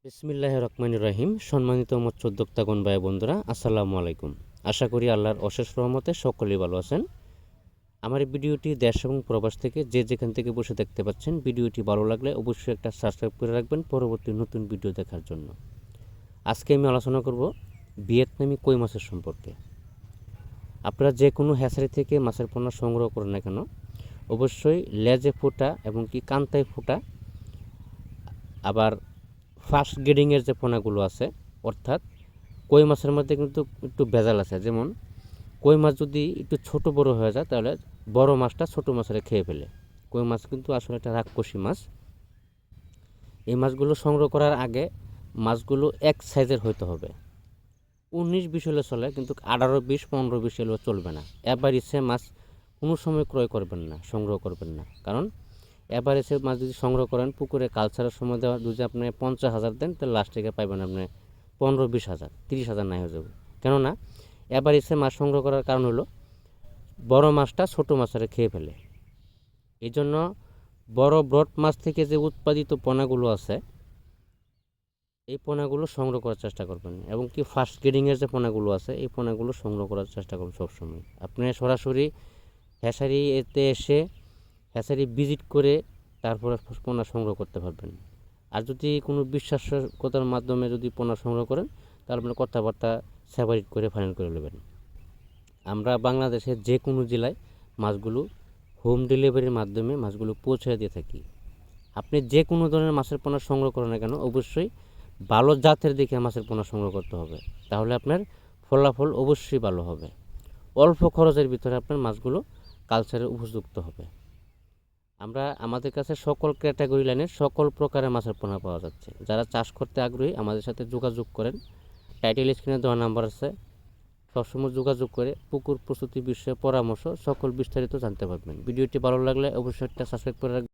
বিসমিল্লাহির রহমানির রহিম। সম্মানিত মৎস্য উদ্যোক্তাগণ ভাই বন্ধুরা, আসসালামু আলাইকুম। আশা করি আল্লাহর অশেষ রহমতে সকলেই ভালো আছেন। আমার এই ভিডিওটি দেশ এবং প্রবাস থেকে যে যেখান থেকে বসে দেখতে পাচ্ছেন, ভিডিওটি ভালো লাগলে অবশ্যই একটা সাবস্ক্রাইব করে রাখবেন পরবর্তী নতুন ভিডিও দেখার জন্য। আজকে আমি আলোচনা করব ভিয়েতনামি কই মাছের সম্পর্কে। আপনারা যে কোনো হ্যাচারি থেকে মাছের পোনা সংগ্রহ করেন না কেন, অবশ্যই লেজে ফোঁটা এবং কি কান্তায় ফোঁটা, আবার ফার্স্ট গ্রেডিংয়ের যে পোনাগুলো আছে, অর্থাৎ কই মাছের মধ্যে কিন্তু একটু ভেজাল আছে। যেমন কই মাছ যদি একটু ছোট বড় হয়ে যায়, তাহলে বড় মাছটা ছোট মাছের খেয়ে ফেলে। কই মাছ কিন্তু আসলে একটা রাক্ষসী মাছ। এই মাছগুলো সংগ্রহ করার আগে মাছগুলো এক সাইজের হইতে হবে। 19-20 হলে চলে, কিন্তু 18-20, 15-20 হলেও চলবে না। এবার ইচ্ছে মাছ কোনো সময় ক্রয় করবেন না, সংগ্রহ করবেন না। কারণ এবার এসে মাছ যদি সংগ্রহ করেন, পুকুরে কালচারের সময় দেওয়া যদি আপনি 50,000 দেন, তাহলে লাস্ট থেকে পাইবেন আপনি 15-20 হাজার, 30 হাজার নাই হয়ে যাবে। কেননা এবার এসে মাছ সংগ্রহ করার কারণ হলো বড় মাছটা ছোট মাছের খেয়ে ফেলে। এই জন্য বড় ব্রড মাছ থেকে যে উৎপাদিত পোনাগুলো আছে, এই পোনাগুলো সংগ্রহ করার চেষ্টা করবেন। এবং কি ফার্স্ট গ্রেডিংয়ের যে পোনাগুলো আছে, এই পোনাগুলো সংগ্রহ করার চেষ্টা করবেন সবসময়। আপনি সরাসরি হ্যাচারি এতে এসে হ্যাচারি ভিজিট করে তারপরে পোনা সংগ্রহ করতে পারবেন। আর যদি কোনো বিশ্বাসকতার মাধ্যমে যদি পোনা সংগ্রহ করেন, তাহলে আপনার কথাবার্তা সেপারেট করে ফাইনাল করে নেবেন। আমরা বাংলাদেশের যে কোনো জেলায় মাছগুলো হোম ডেলিভারির মাধ্যমে মাছগুলো পৌঁছে দিয়ে থাকি। আপনি যে কোনো ধরনের মাছের পোনা সংগ্রহ করেন না কেন, অবশ্যই ভালো জাতের দেখে মাছের পোনা সংগ্রহ করতে হবে। তাহলে আপনার ফলাফল অবশ্যই ভালো হবে। অল্প খরচের ভিতরে আপনার মাছগুলো কালচারে উপযুক্ত হবে। আমাদের কাছে সকল ক্যাটাগরি লাইনের সকল প্রকারের মাছের পোনা পাওয়া যাচ্ছে। যারা চাষ করতে আগ্রহী আমাদের সাথে যোগাযোগ করেন। টাইটেল স্ক্রিনে দেওয়া নাম্বার আছে, সবসময় যোগাযোগ করে পুকুর প্রস্তুতি বিষয়ে পরামর্শ সকল বিস্তারিত জানতে পারবেন। ভিডিওটি ভালো লাগলে অবশ্যই একটা সাবস্ক্রাইব করে রাখবেন।